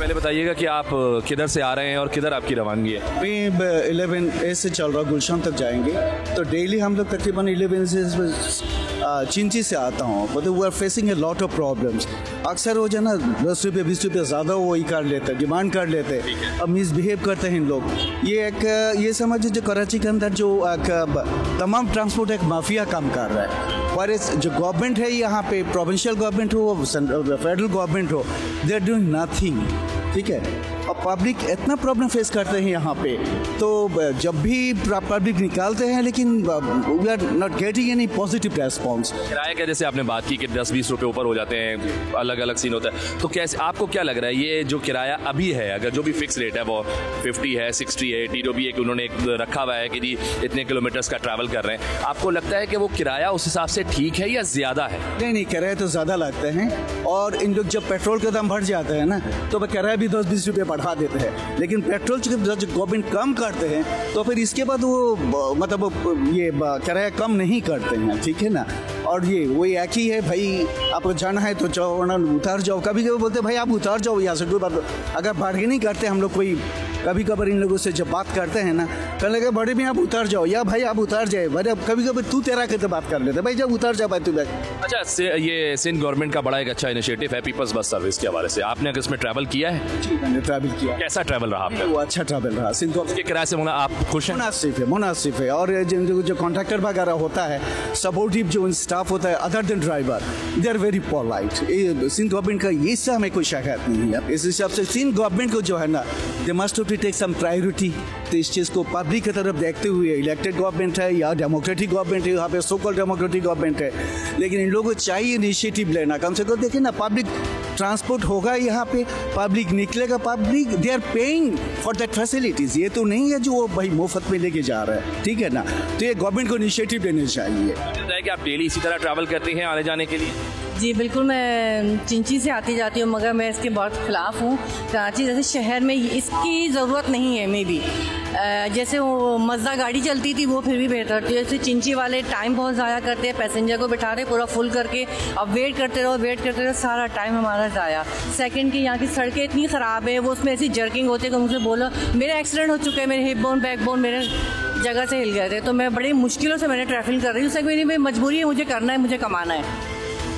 पहले बताइएगा कि आप किधर से आ रहे हैं और किधर आपकी रवानगी है? मैं 11A से चल रहा गुलशन तक जाएंगे, तो डेली हम लोग तकरीबन 11 से चिंची से आता हूँ, but we are facing a lot of problems. अक्सर वो जो ना 10 रुपये 20 रुपये ज़्यादा वही कर लेते हैं, डिमांड कर लेते हैं, अब मिसबिहेव करते हैं इन लोग। ये समझिए जो कराची के अंदर जो तमाम ट्रांसपोर्ट एक माफिया काम कर रहा है। और जो गवर्नमेंट है यहाँ पे, प्रोविंशियल गवर्नमेंट हो, फेडरल गवर्नमेंट हो, दे आर डूइंग नथिंग, ठीक है। और पब्लिक इतना प्रॉब्लम फेस करते हैं यहाँ पे, तो जब भी पब्लिक निकालते हैं, लेकिन we are not getting any positive response. किराए का जैसे आपने बात की कि 10-20 रुपये ऊपर हो जाते हैं, अलग अलग सीन होता है, तो कैसे आपको क्या लग रहा है ये जो किराया अभी है, अगर जो भी फिक्स रेट है वो 50 है, 60 है, 80 जो भी एक उन्होंने रखा हुआ है कि जी इतने किलोमीटर्स का ट्रैवल कर रहे हैं, आपको लगता है कि वो किराया उस हिसाब से ठीक है या ज़्यादा है? नहीं, किराया तो ज़्यादा लगते हैं, और इन लोग जब पेट्रोल का दाम बढ़ जाता है ना, तो वह किराया भी 10-20 रुपये बढ़ा देते हैं। लेकिन पेट्रोल जब गवर्नमेंट कम करते हैं, तो फिर इसके बाद वो मतलब ये किराया कम नहीं करते हैं, ठीक है ना। और ये वही एक ही है, भाई आपको जाना है तो जाओ, वरना उतार जाओ। कभी कभी बोलते भाई आप उतार जाओ यहाँ से, कोई बात। अगर बार्गेनिंग करते हम लोग, कोई कभी कभार इन लोगों से जब बात करते हैं ना, कहने लगे बड़े भी आप उतार जाओ, या भाई आप उतार जाए, भाई कभी कभी तू तेरा कहते बात कर लेते, भाई जब उतार जाओ भाई तू। अच्छा, ये सिंध गवर्नमेंट का बड़ा एक अच्छा इनिशिएटिव है पीपल्स बस सर्विस के हवाले से, आपने अगर इसमें ट्रैवल किया है? जी, मैंने ट्रैवल किया। कैसा ट्रैवल रहा आपका? वो अच्छा ट्रैवल रहा। सिंध के किराए से आप खुश हैं? मुनासिफ है। और जो कॉन्ट्रैक्टर वगैरह होता है, सपोर्टिव जो स्टाफ होता है, other than driver, they are very polite. Sindh government का ये सब हमें कोई शिकायत नहीं है। इस हिसाब से सिंध गवर्नमेंट को जो है ना, they must to take some priority. तो इस चीज़ को पब्लिक की तरफ देखते हुए, इलेक्टेड गवर्नमेंट है या डेमोक्रेटिक गवर्नमेंट है, यहाँ पे सो कॉल्ड डेमोक्रेटिक गवर्नमेंट है, लेकिन इन लोगों को चाहिए इनिशिएटिव लेना। कम से कम देखिए ना, पब्लिक ट्रांसपोर्ट होगा यहाँ पे, पब्लिक निकलेगा, public they are paying for that facilities. ये तो नहीं है जो वो भाई मुफ्त में लेके जा रहा है, ठीक है ना। तो ये गवर्नमेंट को इनिशिएटिव लेना चाहिए। कि आप डेली इसी तरह ट्रैवल करते हैं आने जाने के लिए? जी बिल्कुल, मैं चिंची से आती जाती हूँ, मगर मैं इसके बहुत खिलाफ हूँ। कराची जैसे शहर में इसकी ज़रूरत नहीं है। मे बी जैसे वो मज़दा गाड़ी चलती थी वो फिर भी बेहतर थी। जैसे चिंची वाले टाइम बहुत ज़ाया करते हैं, पैसेंजर को बिठा रहे पूरा फुल करके, अब वेट करते रहो, सारा टाइम हमारा ज़ाया। सेकंड की यहाँ की सड़कें इतनी ख़राब है, वो उसमें ऐसी जर्किंग होती है कि मुझसे बोलो मेरे एक्सीडेंट हो चुके हैं, मेरे हिप बोन बैक बोन मेरे जगह से हिल गए थे। तो मैं बड़ी मुश्किलों से मैंने ट्रैवलिंग कर रही हूँ। उससे मेरी मजबूरी है, मुझे करना है, मुझे कमाना है।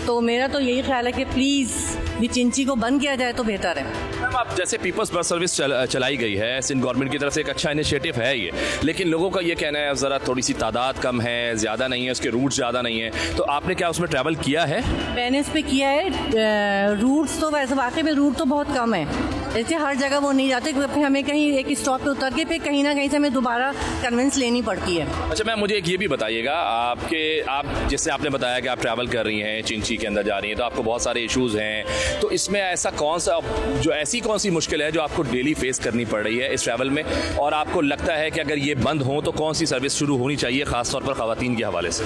तो मेरा तो यही ख्याल है कि प्लीज़ ये चिंची को बंद किया जाए तो बेहतर है। मैम, आप जैसे पीपल्स बस सर्विस चलाई गई है, सिंध गवर्नमेंट की तरफ से एक अच्छा इनिशिएटिव है ये, लेकिन लोगों का ये कहना है ज़रा थोड़ी सी तादाद कम है, ज़्यादा नहीं है, उसके रूट ज़्यादा नहीं है। तो आपने क्या उसमें ट्रैवल किया है? मैंने इस पर किया है। रूट्स तो वैसे वाकई में रूट तो बहुत कम है, ऐसे हर जगह वो नहीं जाते, क्योंकि हमें कहीं एक स्टॉप पे उतर के फिर कहीं ना कहीं से हमें दोबारा कन्वेंस लेनी पड़ती है। अच्छा मैम, मुझे एक ये भी बताइएगा, आप जैसे आपने बताया कि आप ट्रैवल कर रही हैं, चिंची के अंदर जा रही हैं, तो आपको बहुत सारे इश्यूज़ हैं, तो इसमें ऐसी कौन सी मुश्किल है जो आपको डेली फेस करनी पड़ रही है इस ट्रैवल में, और आपको लगता है कि अगर ये बंद हो तो कौन सी सर्विस शुरू होनी चाहिए, खासतौर पर ख़वातीन के हवाले से?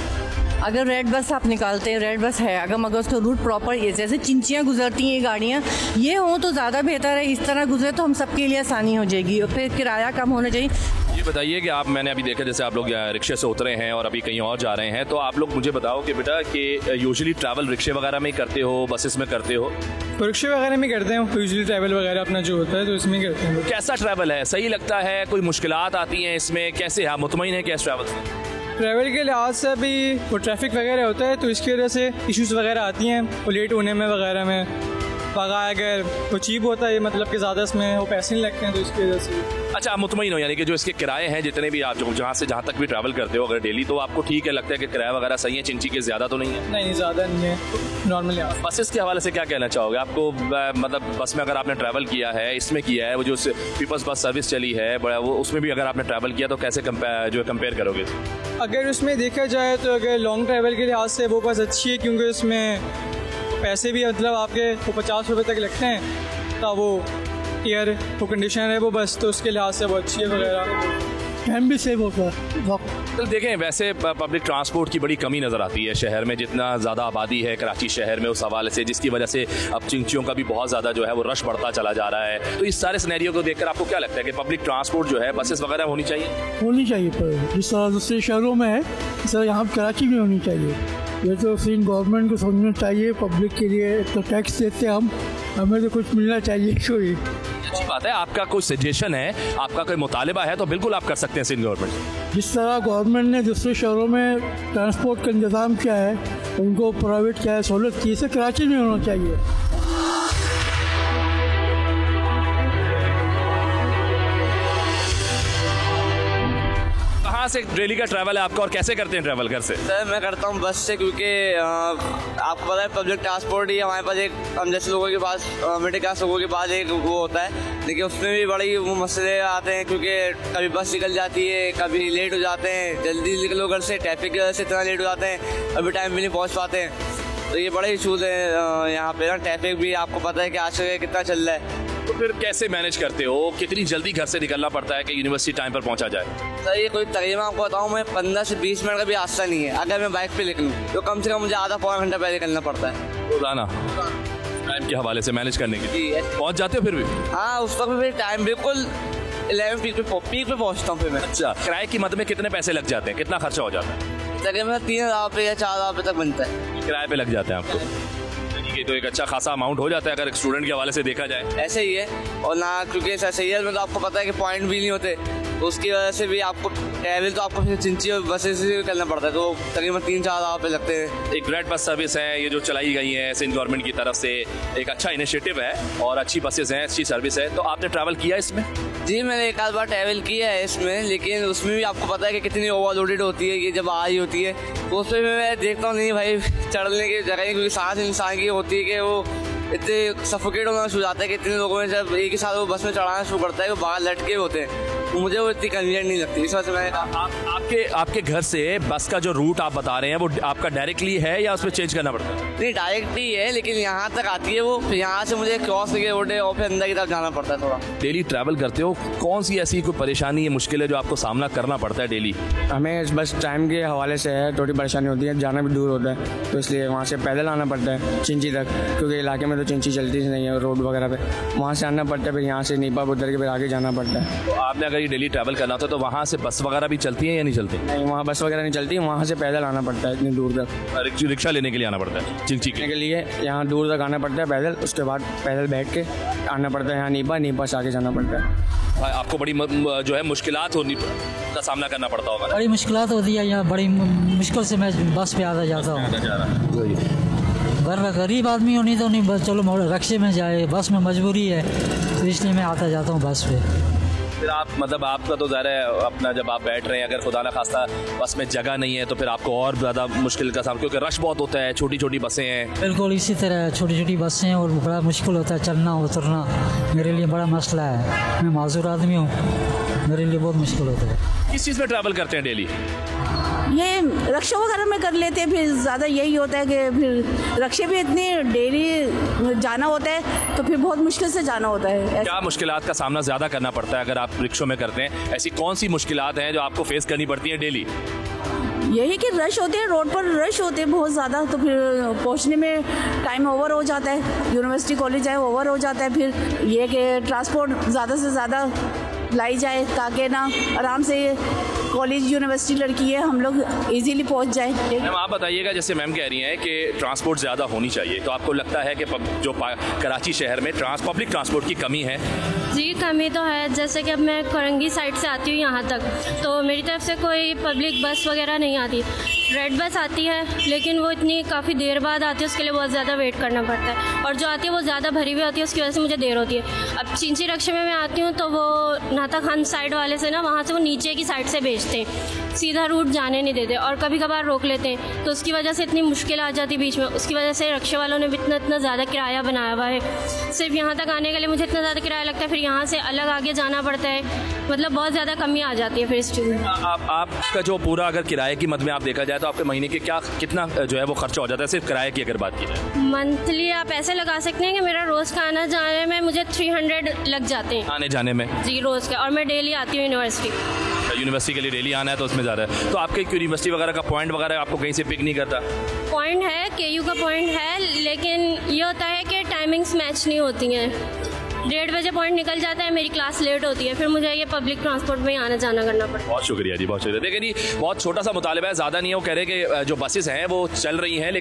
अगर रेड बस आप निकालते हैं, रेड बस है, अगर उसका रूट प्रॉपर ये जैसे चिंचियाँ गुजरती हैं गाड़ियाँ, ये हों तो ज़्यादा बेहतर है। इस तरह गुजरे तो हम सबके लिए आसानी हो जाएगी, और फिर किराया कम होना चाहिए। ये बताइए कि मैंने अभी देखा जैसे आप लोग रिक्शे से उतरे हैं और अभी कहीं और जा रहे हैं, तो आप लोग मुझे बताओ कि बेटा कि यूजुअली ट्रैवल रिक्शे वगैरह में करते हो, बसेस में करते हो? तो रिक्शे वगैरह में करते हैं यूजुअली, ट्रैवल वगैरह अपना जो होता है तो इसमें करते हैं। कैसा ट्रैवल है, सही लगता है, कोई मुश्किलात आती हैं इसमें, कैसे आप मुतमईन हैं क्या इस ट्रैवल से? ट्रैवल के लिहाज से अभी वो ट्रैफिक वगैरह होता है तो इसकी वजह से इश्यूज़ वगैरह आती हैं, वो लेट होने में वगैरह में। अगर वो चीप होता है, मतलब कि ज़्यादा इसमें वो पैसे नहीं लगते हैं, तो इसकी वजह से। अच्छा, आप मुतमईन हो, यानी कि जो इसके किराए हैं जितने भी आप जहाँ से जहाँ तक भी ट्रैवल करते हो अगर डेली, तो आपको ठीक है, लगता है कि किराया वगैरह सही है, चिंची के ज़्यादा तो नहीं है? नहीं, ज़्यादा नहीं है, नॉर्मली। बसेस के हवाले से क्या कहना चाहोगे? आपको मतलब बस में अगर आपने ट्रैवल किया है, इसमें किया है, वो जो पीपल्स बस सर्विस चली है बड़ा, वो उसमें भी अगर आपने ट्रैवल किया तो कैसे कंपेयर करोगे? अगर उसमें देखा जाए तो अगर लॉन्ग ट्रैवल के लिहाज से वो बस अच्छी है, क्योंकि उसमें पैसे भी मतलब आपके वो 50 रुपये तक लगते हैं, तो वो एयर वो कंडीशनर है वो बस, तो उसके लिहाज से वो अच्छी है वगैरह, टाइम भी सेव होता है। तो देखें, वैसे पब्लिक ट्रांसपोर्ट की बड़ी कमी नज़र आती है शहर में, जितना ज़्यादा आबादी है कराची शहर में उस हवाले से, जिसकी वजह से अब चिंचियों का भी बहुत ज़्यादा जो है वो रश बढ़ता चला जा रहा है। तो इस सारे सिनेरियो को देखकर आपको क्या लगता है कि पब्लिक ट्रांसपोर्ट जो है, बसेस वगैरह होनी चाहिए? पर जिस तरह दूसरे शहरों में है, इस तरह यहाँ कराची में होनी चाहिए। ये तो सिंध गवर्नमेंट को समझना चाहिए, पब्लिक के लिए एक तो टैक्स देते हम, हमें तो कुछ मिलना चाहिए कोई। अच्छी बात है। आपका कोई सजेशन है, आपका कोई मुतालिबा है तो बिल्कुल आप कर सकते हैं सिंध गवर्नमेंट से। जिस तरह गवर्नमेंट ने दूसरे शहरों में ट्रांसपोर्ट का इंतज़ाम किया है, उनको प्राइवेट क्या है सहूलत की, इसे कराची में होना चाहिए। कहाँ से डेली का ट्रैवल है आपका और कैसे करते हैं ट्रैवल घर से? सर मैं करता हूँ बस से, क्योंकि आपको पता है पब्लिक ट्रांसपोर्ट ही हमारे पास एक, हम जैसे लोगों के पास मिडिल क्लास लोगों के पास एक वो होता है, लेकिन उसमें भी बड़े वो मसले आते हैं, क्योंकि कभी बस निकल जाती है, कभी लेट हो जाते हैं, जल्दी निकलो घर से, ट्रैफिक की वजह से इतना लेट हो जाते हैं, अभी टाइम भी नहीं पहुँच पाते हैं। तो ये बड़े इशूज़ हैं यहाँ पे ना। ट्रैफिक भी आपको पता है कि आज कितना चल रहा है। तो फिर कैसे मैनेज करते हो? कितनी जल्दी घर से निकलना पड़ता है कि यूनिवर्सिटी टाइम पर पहुंचा जाए? सर ये कोई तकरीबन आपको बताऊँ, मैं 15 से 20 मिनट का भी रास्ता नहीं है अगर मैं बाइक पे निकलूँ, तो कम से कम मुझे आधा पौना घंटा पहले निकलना पड़ता है रोजाना टाइम के हवाले से मैनेज करने के लिए। पहुंच जाते हो फिर भी? हाँ, उस वक्त भी टाइम बिल्कुल 11 पीक पे पहुँचता हूँ फिर मैं। अच्छा, किराए की मद में कितने पैसे लग जाते हैं, कितना खर्चा हो जाता है? तकरीबन 3000 रुपये या 4000 रुपये तक बनता है किराए पे लग जाते हैं आपको। ये तो एक अच्छा खासा अमाउंट हो जाता है अगर एक स्टूडेंट के हवाले से देखा जाए। ऐसे ही है। और ना क्योंकि सैयद में तो आपको पता है कि पॉइंट भी नहीं होते, तो उसकी वजह से भी आपको ट्रैवल तो आपको फिर चिंची और बसेस से करना पड़ता है, तो तकरीबन 3-4 हज़ार रुपये लगते हैं। एक ग्रेट बस सर्विस है ये जो चलाई गई है सिंध गवर्नमेंट की तरफ से, एक अच्छा इनिशिएटिव है और अच्छी बसेस हैं, अच्छी सर्विस है। तो आपने ट्रैवल किया इसमें? जी मैंने एक आध बार ट्रैवल किया है इसमें, लेकिन उसमें भी आपको पता है कि कितनी ओवरलोडेड होती है ये जब आ रही होती है, तो उसमें मैं देखता हूँ नहीं भाई चढ़ने की जगह, क्योंकि सांस इंसान की होती है कि वो इतने सफोकेट होना शुरू जाता है कि इतने लोगों में जब एक ही साथ वो बस में चढ़ाना शुरू करता है वो बाहर लटके होते हैं, तो मुझे वो इतनी कन्वीनियंट नहीं लगती। इस वजह से मैं आपके घर से बस का जो रूट आप बता रहे हैं वो आपका डायरेक्टली है या उसमें चेंज करना पड़ता है? नहीं डायरेक्ट ही है, लेकिन यहाँ तक आती है वो, फिर यहाँ से मुझे क्रॉस करके रोडे और फिर अंदर की तरफ जाना पड़ता है थोड़ा। डेली ट्रैवल करते हो, कौन सी ऐसी कोई परेशानी या मुश्किल है जो आपको सामना करना पड़ता है डेली? हमें बस टाइम के हवाले से है, थोड़ी परेशानी होती है, जाना भी दूर होता है, तो इसलिए वहाँ से पैदल आना पड़ता है चिंची तक, क्योंकि इलाके में तो चिंची चलती नहीं है रोड वगैरह पे, वहाँ से आना पड़ता है, फिर यहाँ से नीपा उतर के फिर आगे जाना पड़ता है। तो आपने अगर ये डेली ट्रैवल करना होता है तो वहाँ से बस वगैरह भी चलती है या नहीं चलती? नहीं, वहाँ बस वगैरह नहीं चलती, वहाँ से पैदल आना पड़ता है इतनी दूर तक। रिक्शा लेने के लिए आना पड़ता है चिंची के लिए? यहाँ दूर तक आना पड़ता है पैदल, उसके बाद पैदल बैठ के आना पड़ता है यहाँ नीपा से आगे जाना पड़ता है। आपको बड़ी जो है मुश्किलात होनी का सामना करना पड़ता होगा? बड़ी मुश्किलात होती है यहाँ, बड़ी मुश्किल से मैं बस पे आता जाता हूँ। गरीब आदमी होनी तो नहीं, बस चलो रिक्शे में जाए, बस में मजबूरी है, तो इसलिए मैं आता जाता हूँ बस पे। फिर आप मतलब आपका तो ज़ाहिर है अपना जब आप बैठ रहे हैं, अगर खुदा ना खास्ता बस में जगह नहीं है तो फिर आपको और ज़्यादा मुश्किल का सामना, क्योंकि रश बहुत होता है, छोटी छोटी बसें हैं। बिल्कुल इसी तरह छोटी छोटी बसें और बड़ा मुश्किल होता है चलना उतरना, मेरे लिए बड़ा मसला है, मैं माजूर आदमी हूँ, मेरे लिए बहुत मुश्किल होता है। किस चीज़ में ट्रैवल करते हैं डेली? ये रक्षा वगैरह में कर लेते हैं, फिर ज़्यादा यही होता है कि फिर रक्षे भी इतनी डेली जाना होता है तो फिर बहुत मुश्किल से जाना होता है। क्या मुश्किलात का सामना ज़्यादा करना पड़ता है अगर आप रिक्शों में करते हैं? ऐसी कौन सी मुश्किलात हैं जो आपको फेस करनी पड़ती हैं डेली? यही कि रश होते हैं, रोड पर रश होते हैं बहुत ज़्यादा, तो फिर पहुंचने में टाइम ओवर हो जाता है, यूनिवर्सिटी कॉलेज है ओवर हो जाता है, फिर ये कि ट्रांसपोर्ट ज़्यादा से ज़्यादा लाई जाए ताकि ना आराम से कॉलेज यूनिवर्सिटी लड़की है हम लोग इजीली पहुंच जाए। मैम आप बताइएगा, जैसे मैम कह रही हैं कि ट्रांसपोर्ट ज़्यादा होनी चाहिए, तो आपको लगता है कि जो कराची शहर में पब्लिक ट्रांसपोर्ट की कमी है? जी कमी तो है, जैसे कि अब मैं करंगी साइड से आती हूँ यहाँ तक, तो मेरी तरफ से कोई पब्लिक बस वगैरह नहीं आती। रेड बस आती है लेकिन वो इतनी काफ़ी देर बाद आती है, उसके लिए बहुत ज़्यादा वेट करना पड़ता है, और जो आती है वो ज़्यादा भरी हुई होती है, उसकी वजह से मुझे देर होती है। अब चिंची रक्शे में मैं आती हूँ तो वो नाता खान साइड वाले से ना वहाँ से वो नीचे की साइड से भेजते हैं, सीधा रूट जाने नहीं देते, और कभी कभार रोक लेते हैं, तो उसकी वजह से इतनी मुश्किल आ जाती है बीच में। उसकी वजह से रक्शे वालों ने भी इतना ज़्यादा किराया बनाया हुआ है, सिर्फ यहाँ तक आने के लिए मुझे इतना ज़्यादा किराया लगता है, फिर यहाँ से अलग आगे जाना पड़ता है, मतलब बहुत ज़्यादा कमी आ जाती है फिर इस चीज़ में। आपका जो पूरा अगर किराए की मद में आप देखा जाए तो आपके महीने के कितना जो है वो खर्चा हो जाता है सिर्फ किराए की अगर बात की जाए? मंथली आप ऐसे लगा सकते हैं कि मेरा रोज़ का आना जाने में मुझे 300 लग जाते हैं आने जाने में। जी रोज़ का, और मैं डेली आती हूँ यूनिवर्सिटी के लिए डेली आना है तो उसमें ज़्यादा है। तो आपके यूनिवर्सिटी वगैरह का पॉइंट वगैरह आपको कहीं से पिक नहीं करता? पॉइंट है, KU का पॉइंट है, लेकिन ये होता है कि टाइमिंग्स मैच नहीं होती हैं। 1:30 बजे पॉइंट निकल जाता है, मेरी क्लास लेट होती है, फिर मुझे ये पब्लिक ट्रांसपोर्ट में आना जाना करना पड़ता है। बहुत शुक्रिया जी, बहुत शुक्रिया। देखिए जी बहुत छोटा सा मुतालिबा है, ज़्यादा नहीं है। वो कह रहे हैं कि जो बसेस हैं वो चल रही हैं